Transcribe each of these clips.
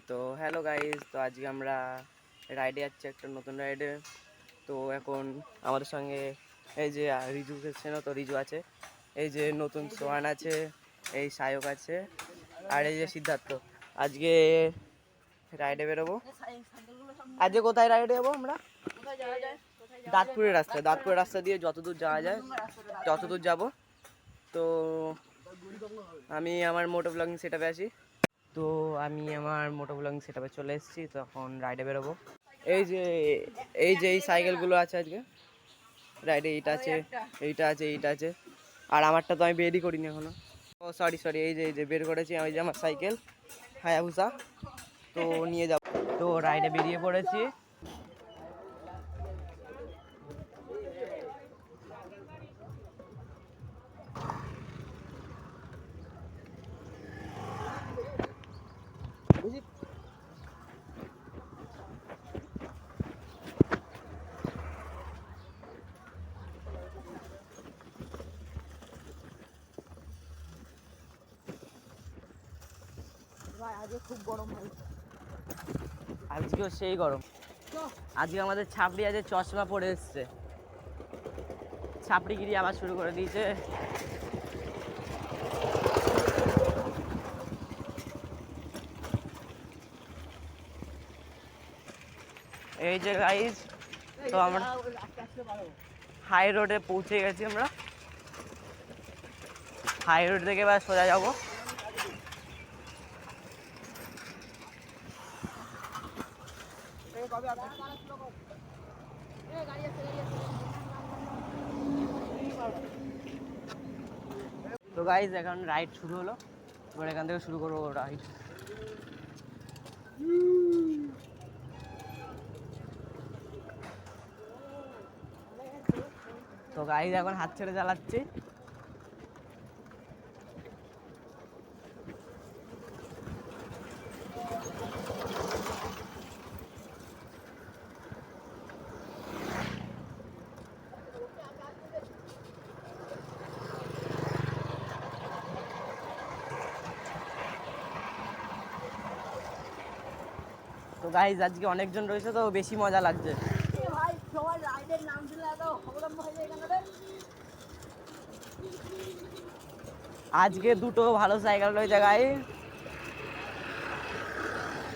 তো hello guys, তো আজকে আমরা রাইডে যাচ্ছি, একটা নতুন রাইডে। তো এখন আমাদের সঙ্গে এই যে রিজু এসেছে না, তো রিজু আছে, এই যে নতুন সোহান আছে, এই সায়ক আছে, আর এই যে সিদ্ধার্থ। আজকে রাইডে বেরোবো। আজকে কোথায় রাইডে যাবো আমরা? দাঁতপুরের রাস্তা দিয়ে যতদূর যাওয়া যায় ততদূর যাব। তো আমি আমার মোটো ব্লগিং সেটআপে আছি। তো আমি আমার মোটো ব্লগিং সেটআপে চলে এসেছি, তো এখন রাইডে বেরোবো। এই সাইকেলগুলো আছে আজকে রাইডে। এইটা আছে আর আমারটা তো আমি বেরই করিনি এখনো। ও সরি, এই যে বের করেছি, আমি যে আমার সাইকেল হায়াবুসা, তো নিয়ে যাব। তো রাইডে বেরিয়ে পড়েছি। খুব গরম ভাই, আজকেও সেই গরম। আজকে আমাদের ছাপড়ি আছে, চশমা পরে এসছে, ছাপড়িগিরি আবার শুরু করে দিয়েছে। এই যে গাইজ, তো আমরা হাই রোডে পৌঁছে গেছি। আমরা হাই রোড থেকে এবার সোজা যাবো। তো গাইজ এখন রাইড শুরু হলো, এবার এখান থেকে শুরু করবো রাইড। তো গাইজ এখন হাত ছেড়ে চালাচ্ছি। তো গাইজ আজকে অনেকজন রয়েছে, তো বেশি মজা লাগছে। আজকে দুটো ভালো সাইকেল রয়েছে গাইজ,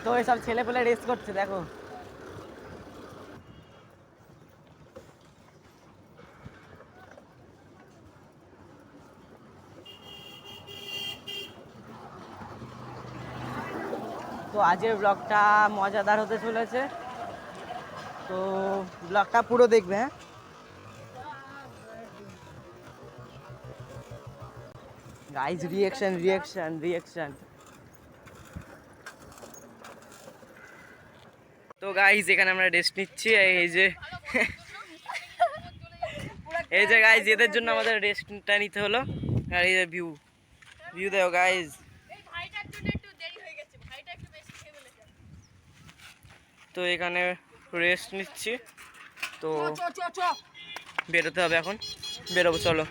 তো এসব ছেলে পেলে রেস করছে দেখো। তো আজকের ব্লগটা মজাদার হতে চলেছে, তো ব্লগটা পুরো দেখবে। হ্যাঁ গাইজ, রিয়েকশন। তো গাইজ এখানে আমরা রেস্ট নিচ্ছি। এই যে গাইজ, এদের জন্য আমাদের রেস্টটা নিতে হলো। আর এই যে ভিউ দেখো গাইজ। তো এখানে রেস্ট নিচ্ছি, তো বেরোতে হবে এখন, বেরোবো চলো।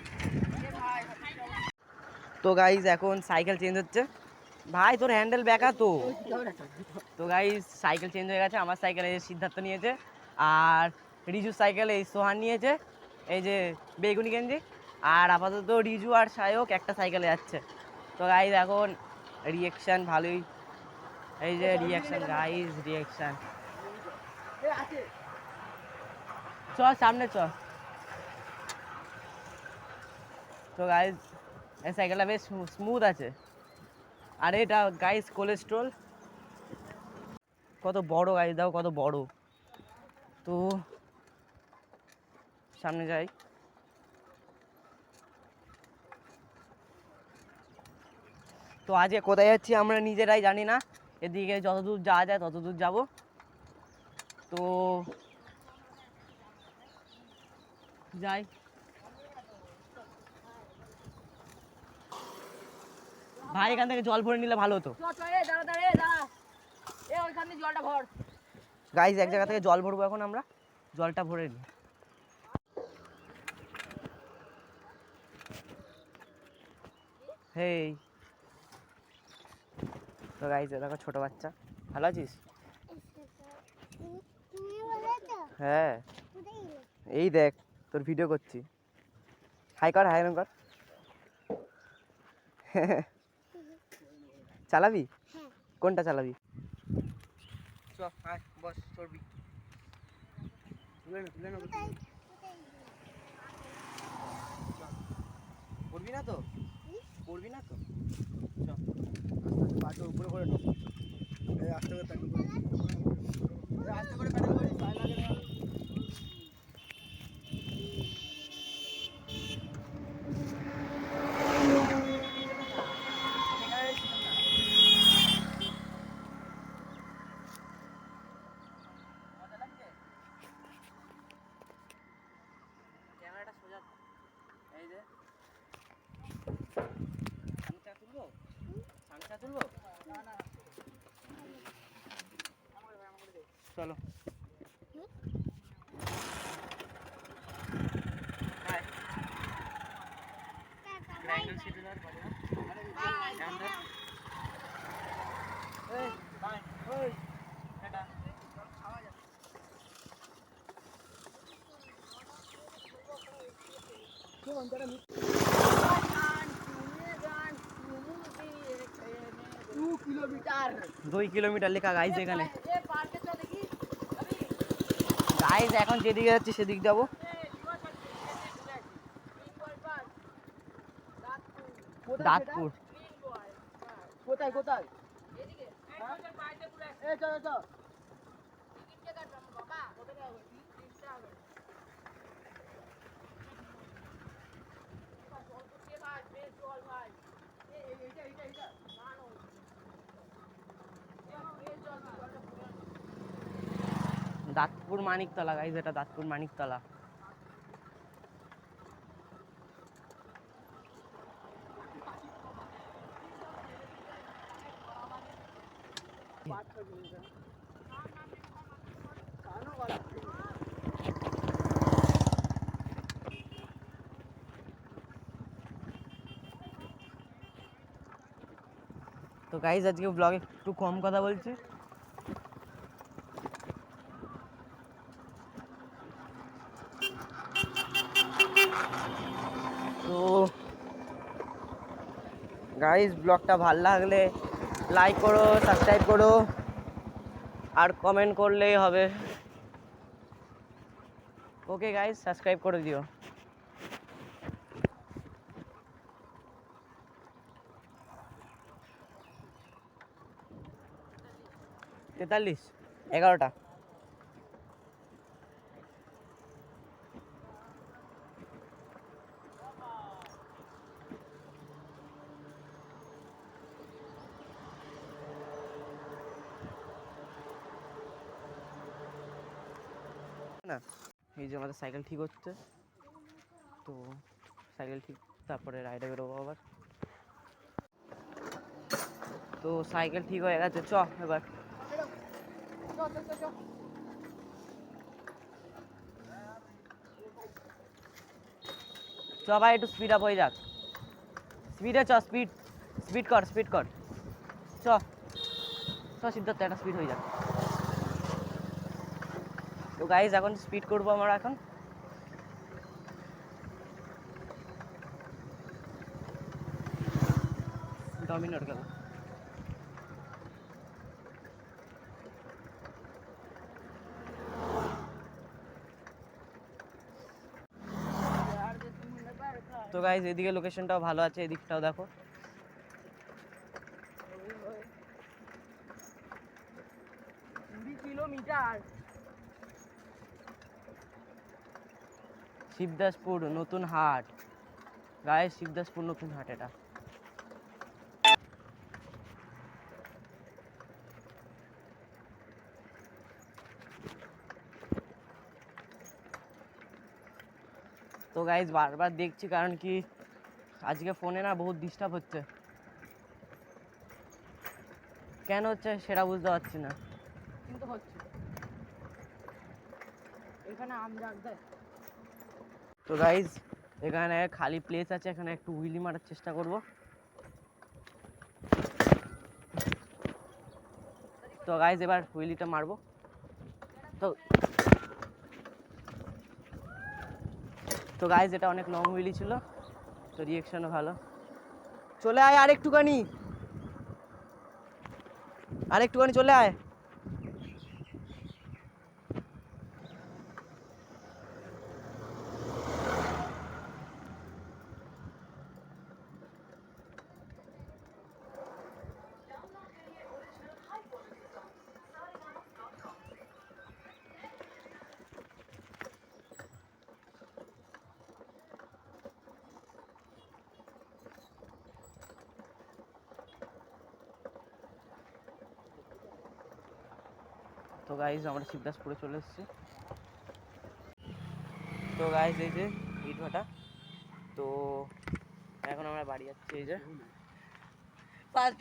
তো গাইজ এখন সাইকেল চেঞ্জ হচ্ছে। ভাই তোর হ্যান্ডেল ব্যাকা তো। তো গাইজ সাইকেল চেঞ্জ হয়ে গেছে, আমার সাইকেল এই সিদ্ধার্থ নিয়েছে, আর রিজুর সাইকেল এই সোহান নিয়েছে, এই যে বেগুনি গেঞ্জি। আর আপাতত রিজু আর সায়ক একটা সাইকেলে যাচ্ছে। তো গাইজ এখন রিয়েকশন ভালোই, এই যে রিয়েকশন গাইজ, রিয়েকশন। চ সামনে চ। তো গাইজ এই সাইকেলটা বেশ স্মুথ আছে। আর এটা গাইজ কোলেস্ট্রল কত বড়, গাইজ দাও কত বড়। তো সামনে যাই। তো আজকে কোথায় যাচ্ছি আমরা নিজেরাই জানি না, এদিকে যতদূর যাওয়া যায় ততদূর যাব। তো যাই। ভাই এখান থেকে জল ভরে নিলে ভালো হতো। গাইজ এক জায়গা থেকে জল ভরবো এখন আমরা, জলটা ভরে নিই। হেই তো গাইজ দেখো ছোট বাচ্চা। ভালো আছিস? হ্যাঁ, এই দেখ তোর ভিডিও করছি। হাই কর, হাই কর। চালাবি? কোনটা চালাবি? বস চড়বি। পড়বি না তো? পড়বি না তো? পাটা উপরে করে নে। আস্তে করে প্যাডেল করিস, আস্তে করে প্যাডেল করিস, পায়ে লাগে না। ক্যামেরাটা সোজা এই যে সামনে তুলবো, সামনে তুলবো। চলো দুই কিলোমিটার লেখা গাইজ এখানে। গাইজ এখন যেদিকে যাচ্ছি সেদিক যাবো। দাঁতপুর। কোথায় কোথায়? দাঁতপুর মানিকতলা গাইজ, এটা দাঁতপুর মানিকতলা। তো গাইজ আজকে ব্লগে একটু কম কথা বলছি। তো গাইজ ব্লগটা ভাল লাগলে লাইক করো, সাবস্ক্রাইব করো আর কমেন্ট করলেই হবে। ওকে গাইজ, সাবস্ক্রাইব করে দিও। 43 11টা। না এই যে আমাদের সাইকেল ঠিক হচ্ছে, তো সাইকেল ঠিক তারপরে রাইডে বেরোবো আবার। তো সাইকেল ঠিক হয়ে গেছে, চ এবার চ ভাই, একটু স্পিড আপ হয়ে যাক। স্পিডে চ, স্পিড স্পিড কর, স্পিড কর, চ চ সিদ্ধার্থ, একটা স্পিড হয়ে যাক। তো গাইজ এখন স্পিড করবো আমরা এখন। ডমিনোর গেল। তো গাইজ এদিকে লোকেশনটাও ভালো আছে, এদিকটাও দেখো। শিবদাসপুর নতুন হাট গাইজ, শিবদাসপুর নতুন হাট এটা। তো গাইজ বারবার দেখছি, কারণ কি আজকে ফোনে না বহুত ডিস্টার্ব হচ্ছে। কেন হচ্ছে সেটা বুঝতে পারছি না, কিন্তু হচ্ছে। এখানে তো গাইজ এখানে খালি প্লেস আছে, এখানে একটু উইলি মারার চেষ্টা করব। তো গাইজ এবার হুইলিটা মারবো। তো গাইজ এটা অনেক লং হুইলি ছিল, তো রিয়েকশনও ভালো। চলে আয় আরেকটুখানি চলে আয়। তো গাইজ আমরা শিবদাসপুরে চলে এসেছি। তো গাইজ এই যে ইটভাটা, তো এখন আমরা বাড়ি যাচ্ছি। এই যে ফার্স্ট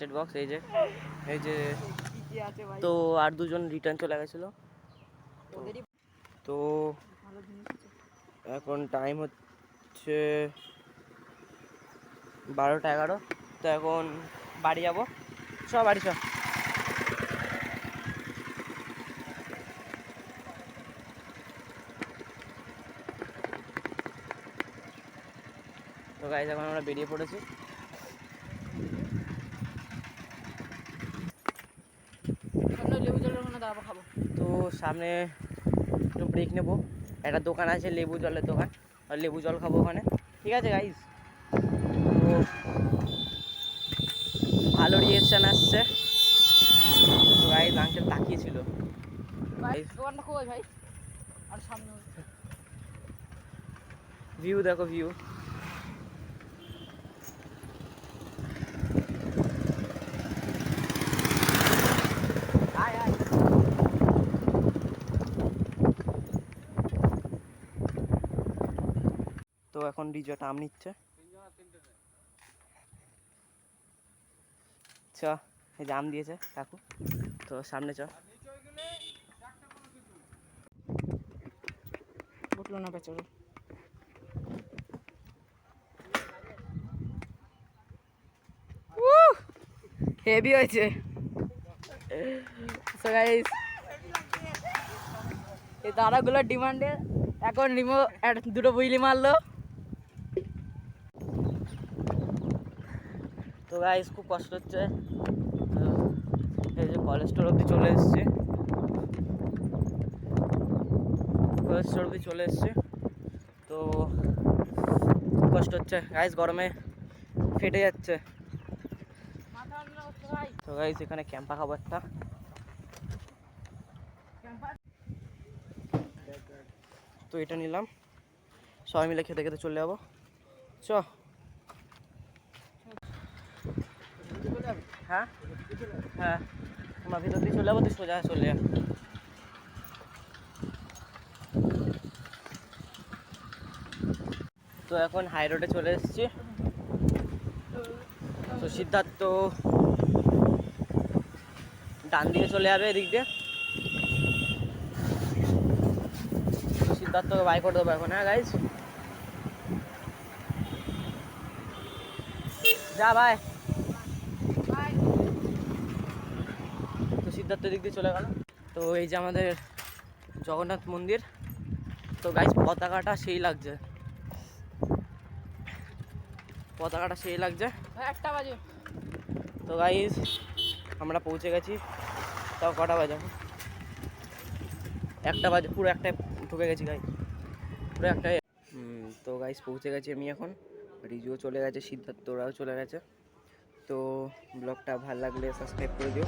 এড বক্স, এই যে তো আর দুজন রিটার্ন চলে গেছিলো। তো এখন টাইম হচ্ছে 12টা 11। তো এখন বাড়ি যাবো, বাড়ি চ। তো গাইজ এখন আমরা বেরিয়ে পড়েছি। তো সামনে একটু ব্রেক নেবো, একটা দোকান আছে লেবু জলের দোকান, আর লেবু জল খাবো ওখানে। ঠিক আছে গাইজ, তো ভালো রিয়েকশান আসছে। তো গাইজ আঙ্কেল তাকিয়েছিল, ভিউ দেখো ভিউ। তো এখন রিজোর্ট আম নিচ্ছে। চ, এই যে আম দিয়েছে কাকু, তো সামনে চ। না বেচারো, হেভি হয়েছে। সো গাইস, এই দাদাগুলোর ডিমান্ডে এখন দুটো বুইলি মারলো। তো গাইস খুব কষ্ট হচ্ছে, এই যে কলেজ স্টোর অব্দি চলে এসছে, তো খুব কষ্ট হচ্ছে গাইস, গরমে ফেটে যাচ্ছে। তো গাইস এখানে ক্যাম্পা খাবো একটা, তো এটা নিলাম, সবাই মিলে খেতে খেতে চলে যাবো। চ। হ্যাঁ হ্যাঁ, আমরা ভিতর দিয়ে চলে যাবো, তুই সোজা চলে যা। তো এখন হাই রোডে চলে এসেছি। তো সিদ্ধার্থ ডান দিকে চলে যাবে এদিক দিয়ে, তো সিদ্ধার্থকে বাই করে দেবো এখন। হ্যাঁ গাইজ, যা ভাই। তো সিদ্ধার্থ দিক দিয়ে চলে গেল। তো এই যে আমাদের জগন্নাথ মন্দির, তো গাইজ পতাকাটা সেই লাগছে, একটা বাজে। তো গাইজ আমরা পৌঁছে গেছি, তাও কটা বাজে? 1টা বাজে, পুরো 1টায় ঢুকে গেছি গাইজ, পুরো 1টায়। তো গাইজ পৌঁছে গেছি আমি এখন, রিজুও চলে গেছে, সিদ্ধার্থ ওরাও চলে গেছে। তো ব্লগটা ভালো লাগলে সাবস্ক্রাইব করে দিও।